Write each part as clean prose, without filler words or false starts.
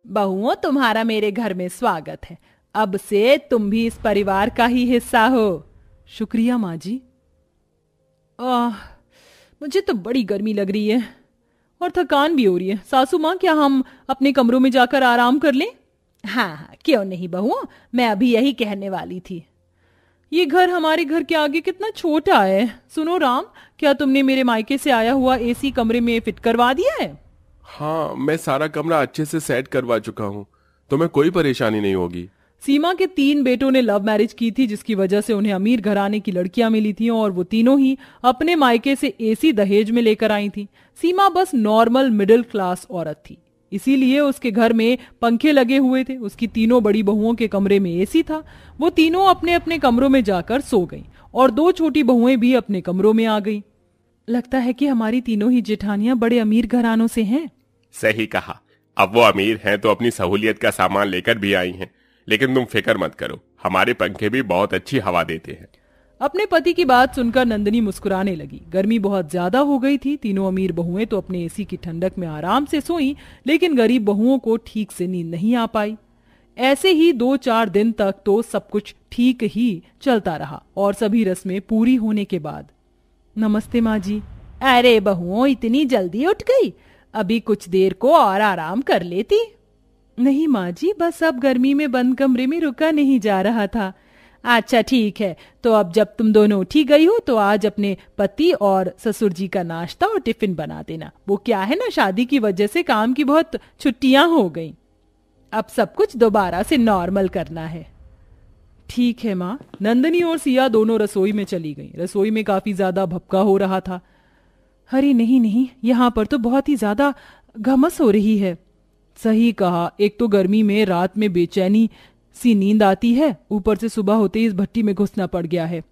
बहुओं, तुम्हारा मेरे घर में स्वागत है। अब से तुम भी इस परिवार का ही हिस्सा हो। शुक्रिया माँ जी। मुझे तो बड़ी गर्मी लग रही है और थकान भी हो रही है। सासू माँ, क्या हम अपने कमरों में जाकर आराम कर लें? हाँ हाँ, क्यों नहीं बहुओं, मैं अभी यही कहने वाली थी। ये घर हमारे घर के आगे कितना छोटा है। सुनो राम, क्या तुमने मेरे मायके से आया हुआ एसी कमरे में फिट करवा दिया है? हाँ, मैं सारा कमरा अच्छे से सेट करवा चुका हूँ, तुम्हें कोई परेशानी नहीं होगी। सीमा के 3 बेटों ने लव मैरिज की थी, जिसकी वजह से उन्हें अमीर घराने की लड़कियां मिली थी और वो तीनों ही अपने मायके से एसी दहेज में लेकर आई थी। सीमा बस नॉर्मल मिडिल क्लास औरत थी, इसीलिए उसके घर में पंखे लगे हुए थे। उसकी तीनों बड़ी बहुओं के कमरे में एसी था। वो तीनों अपने अपने कमरों में जाकर सो गईं और 2 छोटी बहुएं भी अपने कमरों में आ गईं। लगता है कि हमारी तीनों ही जेठानियां बड़े अमीर घरानों से हैं। सही कहा। अब वो अमीर हैं तो अपनी सहूलियत का सामान लेकर भी आई हैं, लेकिन तुम फिक्र मत करो, हमारे पंखे भी बहुत अच्छी हवा देते हैं। अपने पति की बात सुनकर नंदिनी मुस्कुराने लगी। गर्मी बहुत ज्यादा हो गई थी। तीनों अमीर बहुएं तो अपने एसी की ठंडक में आराम से सोईं, लेकिन गरीब बहुओं को ठीक से नींद नहीं आ पाई। ऐसे ही 2-4 दिन तक तो सब कुछ ठीक ही चलता रहा और सभी रस्में पूरी होने के बाद। नमस्ते माँ जी। अरे बहुओं, इतनी जल्दी उठ गई? अभी कुछ देर को और आराम कर लेती। नहीं माँ जी, बस अब गर्मी में बंद कमरे में रुका नहीं जा रहा था। अच्छा ठीक है, तो अब जब तुम दोनों उठी गई हो तो आज अपने पति और ससुर जी का नाश्ता और टिफिन बना देना। वो क्या है ना, शादी की वजह से काम की बहुत छुट्टियां हो गई। अब सब कुछ दोबारा से नॉर्मल करना है। ठीक है माँ। नंदिनी और सिया दोनों रसोई में चली गईं। रसोई में काफी ज्यादा भपका हो रहा था। अरे नहीं नहीं, यहाँ पर तो बहुत ही ज्यादा घमस हो रही है। सही कहा, एक तो गर्मी में रात में बेचैनी सी नींद आती है, ऊपर से सुबह होते ही इस भट्टी में घुसना पड़ गया है।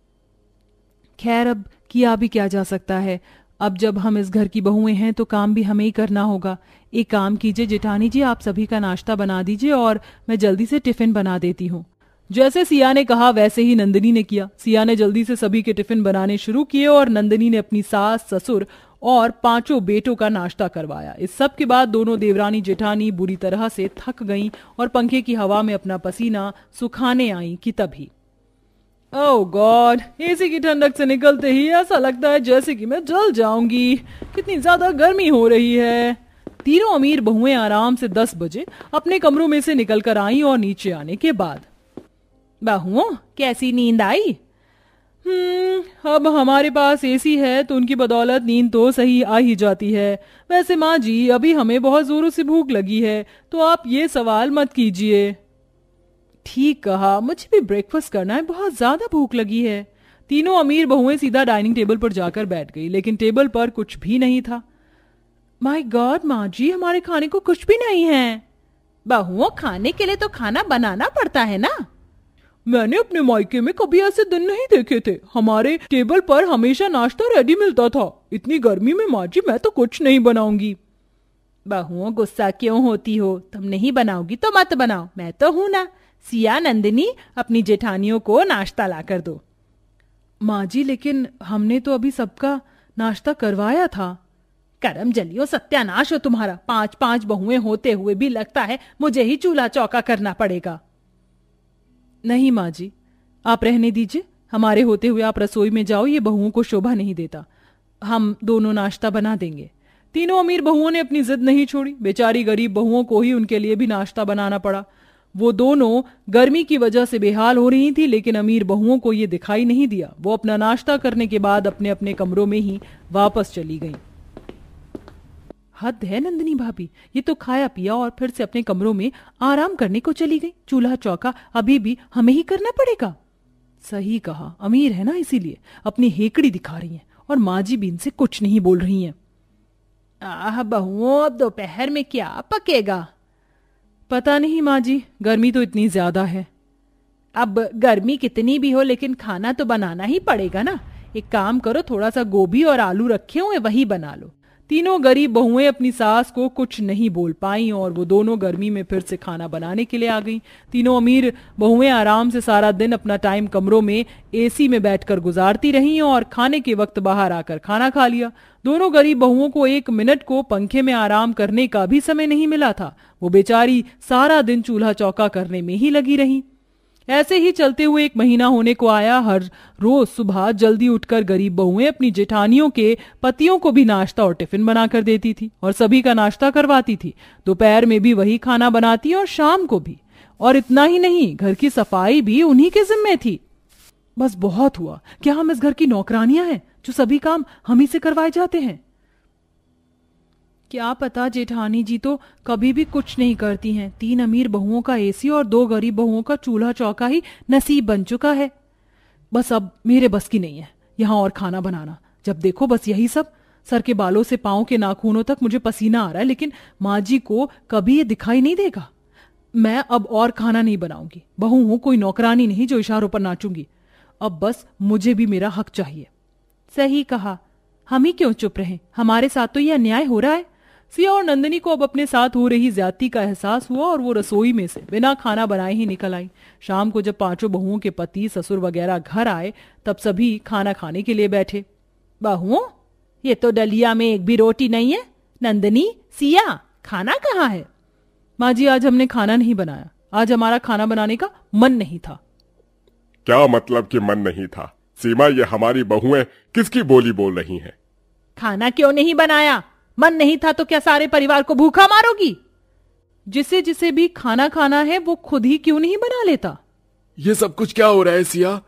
खैर, अब किया भी क्या जा सकता है। अब जब हम इस घर की बहुएं हैं तो काम भी हमें ही करना होगा। एक काम कीजिए जेठानी जी, आप सभी का नाश्ता बना दीजिए और मैं जल्दी से टिफिन बना देती हूँ। जैसे सिया ने कहा वैसे ही नंदिनी ने किया। सिया ने जल्दी से सभी के टिफिन बनाने शुरू किए और नंदिनी ने अपनी सास, ससुर और 5 बेटों का नाश्ता करवाया। इस सब के बाद दोनों देवरानी जेठानी बुरी तरह से थक गईं और पंखे की हवा में अपना पसीना सुखाने आईं कि तभी ओह गॉड, एसी की ठंडक से निकलते ही ऐसा लगता है जैसे कि मैं जल जाऊंगी। कितनी ज्यादा गर्मी हो रही है। तीनों अमीर बहुएं आराम से 10 बजे अपने कमरों में से निकलकर आईं और नीचे आने के बाद, बहुओं कैसी नींद आई? अब हमारे पास एसी है तो उनकी बदौलत नींद तो सही आ ही जाती है। वैसे माँ जी, अभी हमें बहुत जोरों से भूख लगी है, तो आप ये सवाल मत कीजिए। ठीक कहा, मुझे भी ब्रेकफास्ट करना है, बहुत ज्यादा भूख लगी है। तीनों अमीर बहुएं सीधा डाइनिंग टेबल पर जाकर बैठ गई, लेकिन टेबल पर कुछ भी नहीं था। माय गॉड माँ जी, हमारे खाने को कुछ भी नहीं है। बहुओं, खाने के लिए तो खाना बनाना पड़ता है ना। मैंने अपने मायके में कभी ऐसे दिन नहीं देखे थे। हमारे टेबल पर हमेशा नाश्ता रेडी मिलता था। इतनी गर्मी में माँ जी मैं तो कुछ नहीं बनाऊंगी। बहुओं, गुस्सा क्यों होती हो? तुम नहीं बनाओगी तो मत बनाओ, मैं तो हूं ना। सिया, नंदिनी, अपनी जेठानियों को नाश्ता ला कर दो। माँ जी, लेकिन हमने तो अभी सबका नाश्ता करवाया था। करम जलियो, सत्यानाश हो तुम्हारा। 5-5 बहुएं होते हुए भी लगता है मुझे ही चूल्हा चौका करना पड़ेगा। नहीं माँ जी, आप रहने दीजिए। हमारे होते हुए आप रसोई में जाओ, ये बहुओं को शोभा नहीं देता। हम दोनों नाश्ता बना देंगे। तीनों अमीर बहुओं ने अपनी जिद नहीं छोड़ी। बेचारी गरीब बहुओं को ही उनके लिए भी नाश्ता बनाना पड़ा। वो दोनों गर्मी की वजह से बेहाल हो रही थी, लेकिन अमीर बहुओं को ये दिखाई नहीं दिया। वो अपना नाश्ता करने के बाद अपने अपने कमरों में ही वापस चली गईं। हद है नंदिनी भाभी, ये तो खाया पिया और फिर से अपने कमरों में आराम करने को चली गई। चूल्हा चौका अभी भी हमें ही करना पड़ेगा। सही कहा, अमीर है ना, इसीलिए अपनी हेकड़ी दिखा रही हैं और माँ जी भी इनसे कुछ नहीं बोल रही हैं। आह बहुओं, अब दोपहर में क्या पकेगा? पता नहीं माँ जी, गर्मी तो इतनी ज्यादा है। अब गर्मी कितनी भी हो, लेकिन खाना तो बनाना ही पड़ेगा ना। एक काम करो, थोड़ा सा गोभी और आलू रखे हुए वही बना लो। तीनों गरीब बहुएं अपनी सास को कुछ नहीं बोल पाईं और वो दोनों गर्मी में फिर से खाना बनाने के लिए आ गईं। तीनों अमीर बहुएं आराम से सारा दिन अपना टाइम कमरों में एसी में बैठकर गुजारती रहीं और खाने के वक्त बाहर आकर खाना खा लिया। दोनों गरीब बहुओं को 1 मिनट को पंखे में आराम करने का भी समय नहीं मिला था। वो बेचारी सारा दिन चूल्हा चौका करने में ही लगी रहीं। ऐसे ही चलते हुए 1 महीना होने को आया। हर रोज सुबह जल्दी उठकर गरीब बहुएं अपनी जेठानियों के पतियों को भी नाश्ता और टिफिन बनाकर देती थी और सभी का नाश्ता करवाती थी। दोपहर में भी वही खाना बनाती और शाम को भी। और इतना ही नहीं, घर की सफाई भी उन्हीं के जिम्मे थी। बस बहुत हुआ, क्या हम इस घर की नौकरानियां हैं जो सभी काम हम ही से करवाए जाते हैं? क्या पता, जेठानी जी तो कभी भी कुछ नहीं करती हैं। 3 अमीर बहुओं का एसी और 2 गरीब बहुओं का चूल्हा चौका ही नसीब बन चुका है। बस अब मेरे बस की नहीं है यहाँ और खाना बनाना। जब देखो बस यही सब। सर के बालों से पांव के नाखूनों तक मुझे पसीना आ रहा है, लेकिन माँ जी को कभी ये दिखाई नहीं देगा। मैं अब और खाना नहीं बनाऊंगी। बहू हूं, कोई नौकरानी नहीं जो इशारों पर नाचूंगी। अब बस मुझे भी मेरा हक चाहिए। सही कहा, हम ही क्यों चुप रहे? हमारे साथ तो यह अन्याय हो रहा है। सिया और नंदिनी को अब अपने साथ हो रही ज्यादती का एहसास हुआ और वो रसोई में से बिना खाना बनाए ही निकल आई। शाम को जब 5 बहुओं के पति, ससुर वगैरह घर आए तब सभी खाना खाने के लिए बैठे। बहुओं, ये तो डलिया में एक भी रोटी नहीं है। नंदिनी, सिया, खाना कहाँ है? माँ जी, आज हमने खाना नहीं बनाया। आज हमारा खाना बनाने का मन नहीं था। क्या मतलब कि मन नहीं था? सीमा, ये हमारी बहुएं किसकी बोली बोल रही हैं? खाना क्यों नहीं बनाया? मन नहीं था तो क्या सारे परिवार को भूखा मारोगी? जिसे जिसे भी खाना खाना है वो खुद ही क्यों नहीं बना लेता? ये सब कुछ क्या हो रहा है सिया?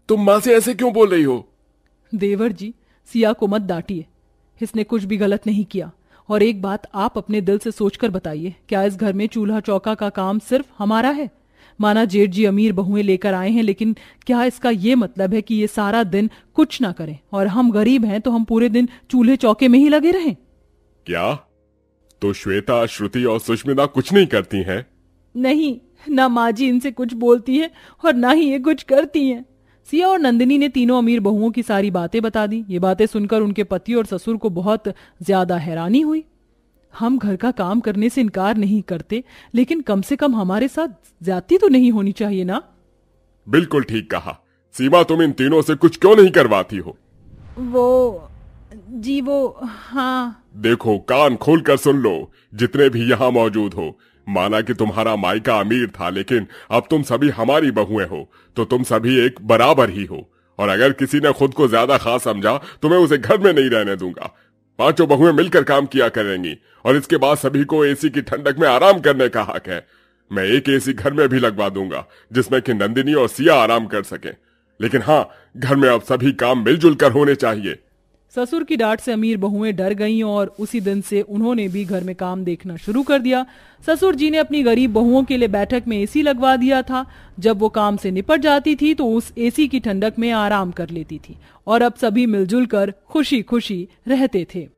तुम माँ से ऐसे क्यों बोल रही हो? देवर जी, सिया को मत डांटिए। इसने कुछ भी गलत नहीं किया। और एक बात आप अपने दिल से सोचकर बताइए, क्या इस घर में चूल्हा चौका का काम सिर्फ हमारा है? माना जेठ जी अमीर बहुएं लेकर आए हैं, लेकिन क्या इसका ये मतलब है कि ये सारा दिन कुछ ना करें और हम गरीब हैं तो हम पूरे दिन चूल्हे चौके में ही लगे रहें? क्या तो श्वेता, श्रुति और सुष्मिता कुछ नहीं करती हैं? नहीं, ना माँ जी इनसे कुछ बोलती है और ना ही ये कुछ करती हैं। सिया और नंदिनी ने तीनों अमीर बहुओं की सारी बातें बता दी। ये बातें सुनकर उनके पति और ससुर को बहुत ज्यादा हैरानी हुई। हम घर का काम करने से इनकार नहीं करते, लेकिन कम से कम हमारे साथ ज्यादती तो नहीं होनी चाहिए ना? बिल्कुल ठीक कहा। सीमा, तुम इन तीनों से कुछ क्यों नहीं करवाती हो? हाँ। देखो, कान खोलकर सुन लो, जितने भी यहाँ मौजूद हो। माना कि तुम्हारा मायका अमीर था, लेकिन अब तुम सभी हमारी बहुएं हो, तो तुम सभी एक बराबर ही हो। और अगर किसी ने खुद को ज्यादा खास समझा तो मैं उसे घर में नहीं रहने दूंगा। 5 बहुएं मिलकर काम किया करेंगी और इसके बाद सभी को एसी की ठंडक में आराम करने का हक है। मैं एक एसी घर में भी लगवा दूंगा जिसमें कि नंदिनी और सिया आराम कर सके। लेकिन हाँ, घर में अब सभी काम मिलजुल कर होने चाहिए। ससुर की डांट से अमीर बहुएं डर गईं और उसी दिन से उन्होंने भी घर में काम देखना शुरू कर दिया। ससुर जी ने अपनी गरीब बहुओं के लिए बैठक में एसी लगवा दिया था। जब वो काम से निपट जाती थी तो उस एसी की ठंडक में आराम कर लेती थी और अब सभी मिलजुल कर खुशी खुशी रहते थे।